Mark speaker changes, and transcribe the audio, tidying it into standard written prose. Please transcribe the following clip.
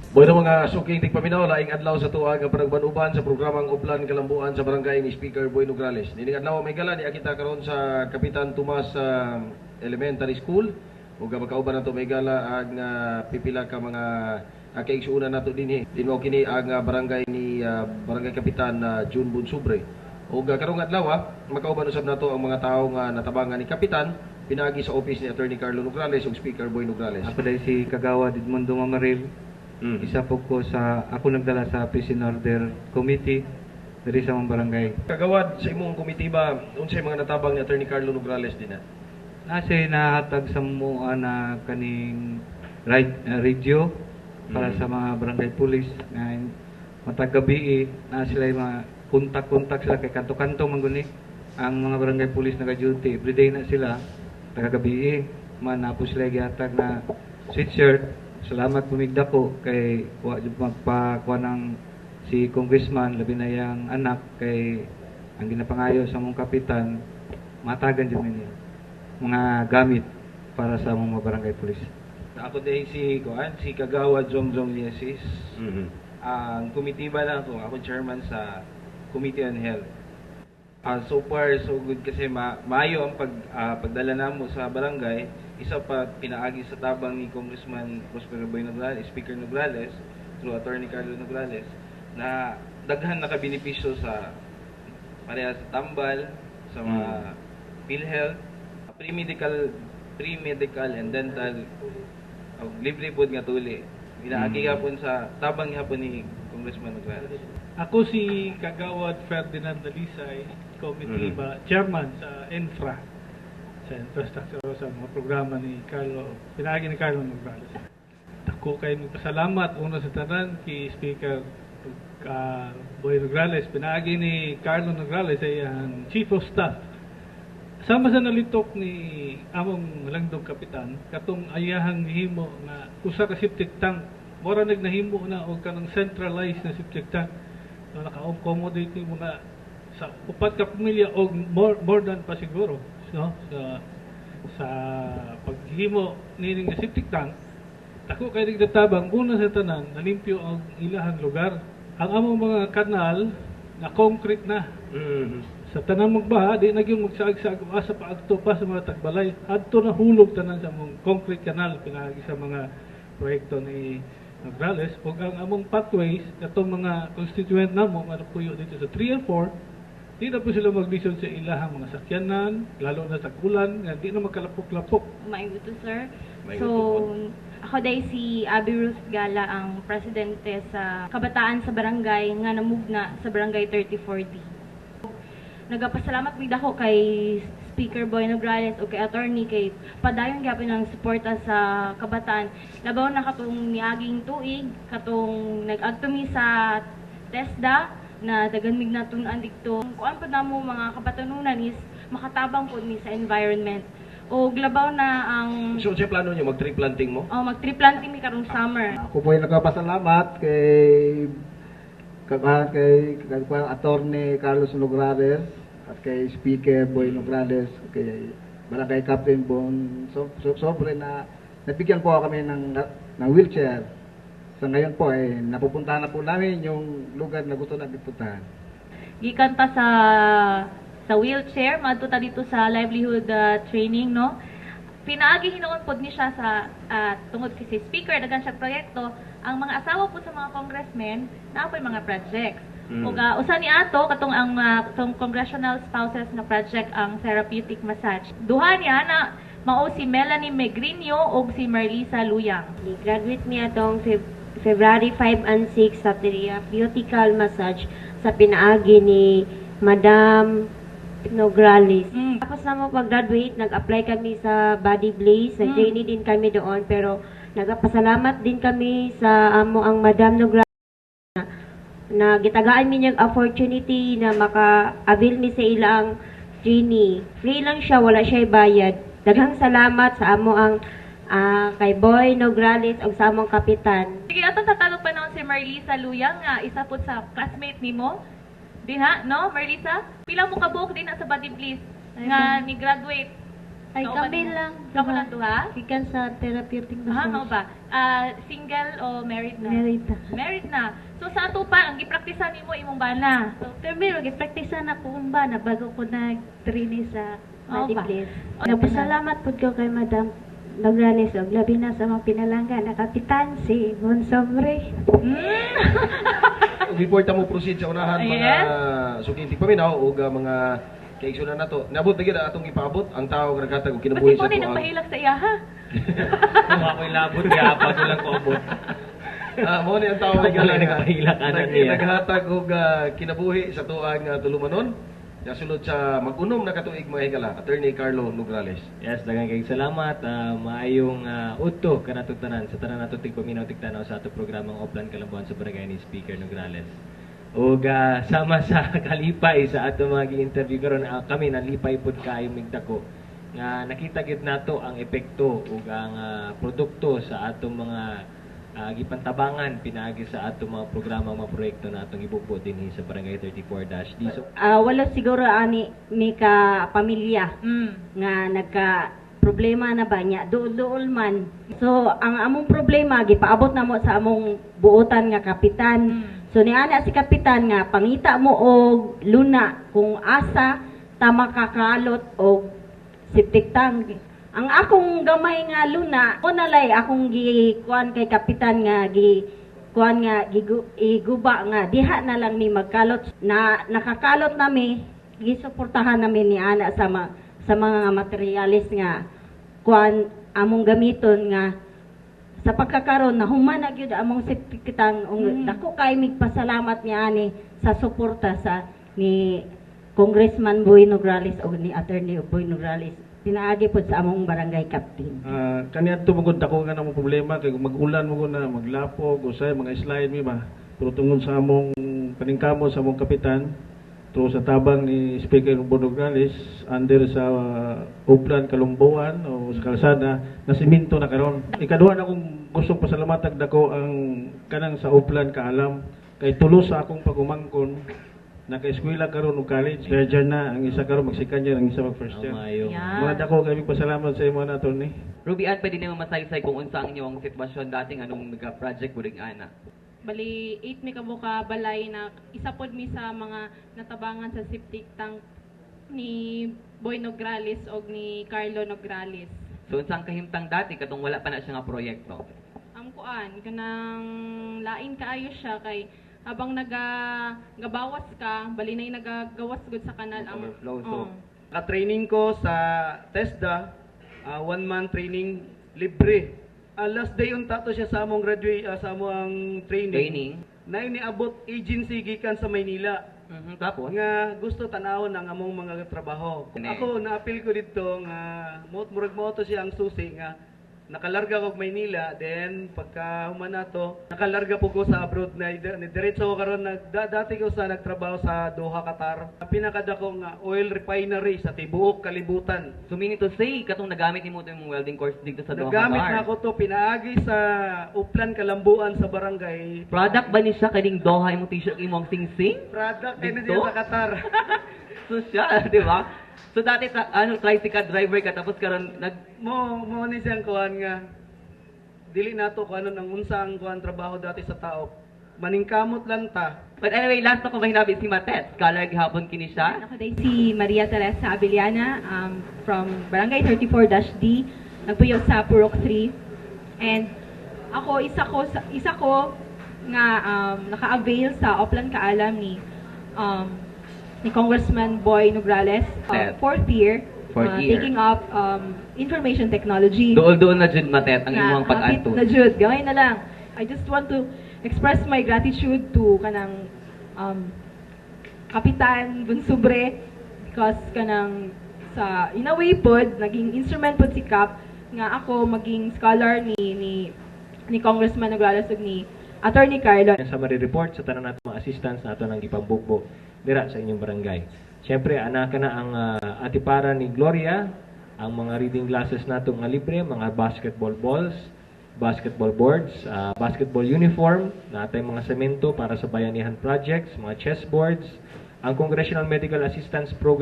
Speaker 1: Bueno mga suking tigpaminaw, laing adlaw sa tuwa nga panagbanuban sa programang Uplan Kalambuan sa barangay ni Speaker Boy Nograles. Nining adlaw may gala niya kita karon sa Kapitan Tomas Elementary School. Ug magkauban nato may gala ang pipila ka mga kaigsuonan nato dinhi. Dinmo kini ang barangay ni Barangay Kapitan June Bunsubre. Ug karong adlaw magkauban usab nato ang mga tawo nga natabangan ni Kapitan pinagi sa office ni Attorney Carlo Nograles ug Speaker Boy Nograles.
Speaker 2: Ako dahil si Kagawad Edmundo Mamaril. Isa po ko ako nagdala sa Peace and Order Committee diri sa mga barangay.
Speaker 1: Kagawad sa imong komitiba, unsay mga natabang ni Attorney Carlo Nograles din na?
Speaker 2: Nasa nahatag sa mua na kaning radio para sa mga barangay police nga matag gabi na sila mga kontak sila kay kanto-kanto man guni ang mga barangay police naka-duty everyday na sila taga gabi man napo sila gihatag na sweatshirt. Salamat pumigda ko kay magpakuha ng si congressman labi na yang anak kay ang ginapangayo sa mong kapitan matagan jud niya mga gamit para sa mga barangay police.
Speaker 3: Ako dahil si Kagawad Jomjom Yesis. Ang komitiba lang ako chairman sa Committee on Health. So far, so good kasi maayo ang pagdala namo sa barangay. Isa pa pinaagi sa tabang ni Congressman Prospero Boy Nograles, Speaker Nograles, through Attorney Carlo Nograles, na daghan nakabenepisyo sa pareha sa tambal, sa mga PhilHealth, pre-medical and dental, libre po nga tuli. Pinaagi hapon sa tabang hapon ni Congressman Nograles.
Speaker 4: Ako si Kagawad Ferdinand Dalisay, Committee Chairman sa Infra, sa infrastructure sa mga programa ni Carlo, pinagi ni Carlo Nograles. Ako kay magpasalamat una sa tanan kay Speaker Boy Nograles, pinagi ni Carlo Nograles ay ang Chief of Staff. Sama sa nalitok ni among langdong kapitan, katong ayahang himo nga usa ka septic tank, mora nagnahimo na og kanang centralized na septic tank na naka-accommodate ni mga sa upat ka pamilya o more than pa siguro, no, sa paghimo nining septic tank. Ako kay nagdatabang una sa tanan nalimpyo ang ilahang lugar. Ang among mga kanal na concrete na. Sa tanang magbaha di na gyud magsaag-saag asa pa adto pa sa mga tagbalay. Adto na hulog tanan sa among concrete canal pinagi sa mga proyekto ni Nograles. Ug ang among pathways katong mga constituent namo nga puyo dito sa 3 and 4 di na po sila maglisod sa ilahang mga sakyanan, lalo na sa kulan, nga di na magkalapok-lapok.
Speaker 5: Maiguto, sir. So, ako dahil si Abby Ruth Gala, ang presidente sa Kabataan sa Barangay, nga namugna sa Barangay 3040. Nagapasalamat big ako kay Speaker Boy Nograles o kay attorney kay padayon gyapon ng suporta sa kabataan. Labaw na katong niaging tuig, katong nag-agtumi sa TESDA, na daganmig natun-an dito. Kuan pa namo mga kabatanunan is makatabang po ni sa environment. O glabaw na ang
Speaker 1: So, siya plano niyo mag-tree planting mo?
Speaker 5: mag-tree planting mi karong summer.
Speaker 6: Ako po ay nagpapasalamat kay Attorney Carlos Nograles at kay Speaker Boy Nograles, kay Barangay Captain Bon. Sobre na nabigyan po kami ng wheelchair. Sa ngayon po ay napupuntahan na po namin yung lugar na gusto namin puntahan.
Speaker 5: Gikan pa sa wheelchair, madto ta dito sa livelihood training, no? Pinaagi hinuon pod ni siya sa tungod kay si speaker dagan siya proyekto, ang mga asawa po sa mga congressmen naapoy mga projects. Ug usa ni ato katong ang tong congressional spouses na project ang therapeutic massage. Duha niya na mao si Melanie Megrinio ug si Marlisa Luyang.
Speaker 7: Graduate niya tong February 5 and 6 sa therapeutic massage sa pinaagi ni Madam Nograles. Tapos na mo pag-graduate, nag-apply kami sa Body Blaze, nag-trainee din kami doon, pero nagpasalamat din kami sa ang Madam Nograles na gitagaan mi niyang opportunity na maka-avail mi sa ilang trainee. Free lang siya, wala siya bayad. Daghang salamat sa amo ang kay Boy Nograles o sa among kapitan.
Speaker 5: Sige, atong tatanong pa noon si Marlisa Luyang nga isa po sa classmate nimo. Diha, no, Marlisa? Pila mo ka buok din na sa Body Bliss nga ni graduate
Speaker 7: Ay, kami lang.
Speaker 5: Kamo lang duha?
Speaker 7: Ikan sa therapeutic
Speaker 5: Mao
Speaker 7: massage.
Speaker 5: ba? Single o married na?
Speaker 7: Married na.
Speaker 5: Married na. So sa ato pa, ang gipraktisan nimo imong bana.
Speaker 7: So, pero gipractice na ko ba na bago ko nag-trainee sa
Speaker 5: Oo
Speaker 7: Body
Speaker 5: ba?
Speaker 7: Place.
Speaker 5: O,
Speaker 7: Nagpasalamat po ko kay Madam Nograles og labi na sa mga pinalanggan na kapitan si Monsobre.
Speaker 1: Report mo proceed sa unahan mga
Speaker 5: Yes.
Speaker 1: sukintig paminaw o mga kaigsunan nato. Nabot na gid atong ipaabot ang tao naghatag og
Speaker 5: Kasi
Speaker 1: kinabuhi
Speaker 5: mo
Speaker 1: sa
Speaker 5: ni
Speaker 1: tuang.
Speaker 5: nagpahilak sa iya ha.
Speaker 3: Kung ako'y labot, kaya pa ko lang ko abot.
Speaker 1: Mo ni ang tao
Speaker 3: Ako lang nagpahilak, anak niya.
Speaker 1: naghatag og kinabuhi sa tuang tulumanon. Ya sulod sa mag-unom na katuig mga higala, Attorney Carlo Nograles.
Speaker 3: Yes, daghang kayong salamat. Maayong uto kanatong tanan sa tanan nato tigpaminaw tigtanaw sa ato programang Oplan Kalambuan sa barangay ni Speaker Nograles. Ug sama sa kalipay sa ato mga gi-interview karon kami nalipay pud kaayo migdako nga nakita gid nato ang epekto ug ang produkto sa atong mga gipantabangan pinaagi sa atong mga programa mga proyekto na atong ibugbo dinhi sa barangay 34-D. So,
Speaker 7: Wala siguro ani mi ka pamilya nga nagka problema na ba niya duol man. So ang among problema gipaabot na mo sa among buotan nga kapitan. So niana si kapitan nga pangita mo og luna kung asa ta makakalot og septic tank. Ang akong gamay nga luna, o nalay akong gikuan kay kapitan nga kuan nga iguba nga diha na lang mi magkalot na nakakalot nami gisuportahan namin ni ana sa mga materialis nga kuan among gamiton nga sa pagkakaroon na human na gyud among septikitang dako kay migpasalamat niya ani sa suporta sa ni Congressman Boy Nograles o ni Attorney Boy Nograles pinaagi po sa among barangay captain.
Speaker 8: Kaniya ito magod ako nga namang problema kay kung mag-ulan mo na maglapog o say mga slide mi ba pero tungod sa among paningkamo sa among kapitan to sa tabang ni Speaker Bonograles under sa Uplan Kalumbuan o sa kalsada na siminto na karon. Ikaduha na akong gustong pasalamatan dako ang kanang sa Uplan kaalam kay tulo sa akong pagumangkon naka-eskwela karon og college kaya dyan na ang isa karon mag-second year ang isa mag-first year.
Speaker 3: maayo.
Speaker 8: Mga dako kay pasalamat sa imo na attorney.
Speaker 9: Ruby Ann, pwede naman masaysay kung unsa ang inyong sitwasyon dating anong nagka-project bulig ana.
Speaker 10: Bali 8 mi kamo ka balay na isa pod mi sa mga natabangan sa septic tank ni Boy Nograles og ni Carlo Nograles.
Speaker 9: So unsa ang kahimtang dati katong wala pa na siya nga proyekto?
Speaker 10: Ang kuan kanang lain kaayo siya kay habang nagabawas ka, bali nay nagagawas gud sa kanal ang
Speaker 9: Overflow, so
Speaker 11: Ka-training ko sa TESDA, 1-month training libre. Last day unta to siya sa among sa among training. Na iniabot agency gikan sa Maynila.
Speaker 9: Tapos
Speaker 11: Nga gusto tanawon ang among mga trabaho. Ako na-appeal ko dito nga murag mo to siya ang susi nga nakalarga ko og Maynila, then pagka human nato nakalarga po ko sa abroad na diretso ko karon dati ko sa nagtrabaho sa Doha, Qatar. Pinakadako nga oil refinery sa tibuok kalibutan.
Speaker 9: So meaning to say, katong nagamit nimo to yung welding course dito sa Doha,
Speaker 11: Nagamit
Speaker 9: Qatar.
Speaker 11: na ako to pinaagi sa Uplan Kalambuan sa barangay.
Speaker 9: Product ba ni siya kaning Doha imong t-shirt imong sing-sing?
Speaker 11: Product kay na
Speaker 9: Dito?
Speaker 11: diya sa Qatar.
Speaker 9: So siya, di ba? So dati tricycle driver ka tapos karon
Speaker 11: mo ni siyang kuan nga dili nato kung ano nang unsa ang kuan trabaho dati sa tao. Maningkamot lang ta.
Speaker 9: But anyway, last ako mahinabi si Matet. Scholar gihapon kini siya.
Speaker 5: Ako day si Maria Teresa Abiliana from Barangay 34-D. Nagpuyo sa Purok 3. And ako isa ko nga naka-avail sa Oplan Kaalam ni Congressman Boy Nograles, fourth year, taking up information technology.
Speaker 9: Dool na jud Matet ang imong
Speaker 5: Hapit
Speaker 9: pag-anto.
Speaker 5: na jud, gawin na lang. I just want to express my gratitude to kanang Kapitan Bunsubre because kanang sa in a way pod naging instrument pod si Kap nga ako maging scholar ni Congressman Nograles ug ni Attorney Carlo.
Speaker 3: Sa report sa tanan nato mga assistants nato nang gipabukbo dira sa inyong barangay. Siyempre, anak na ang atipara ni Gloria, ang mga reading glasses nato nga libre, mga basketball balls, basketball boards, basketball uniform, natay mga semento para sa bayanihan projects, mga chessboards, ang Congressional Medical Assistance Program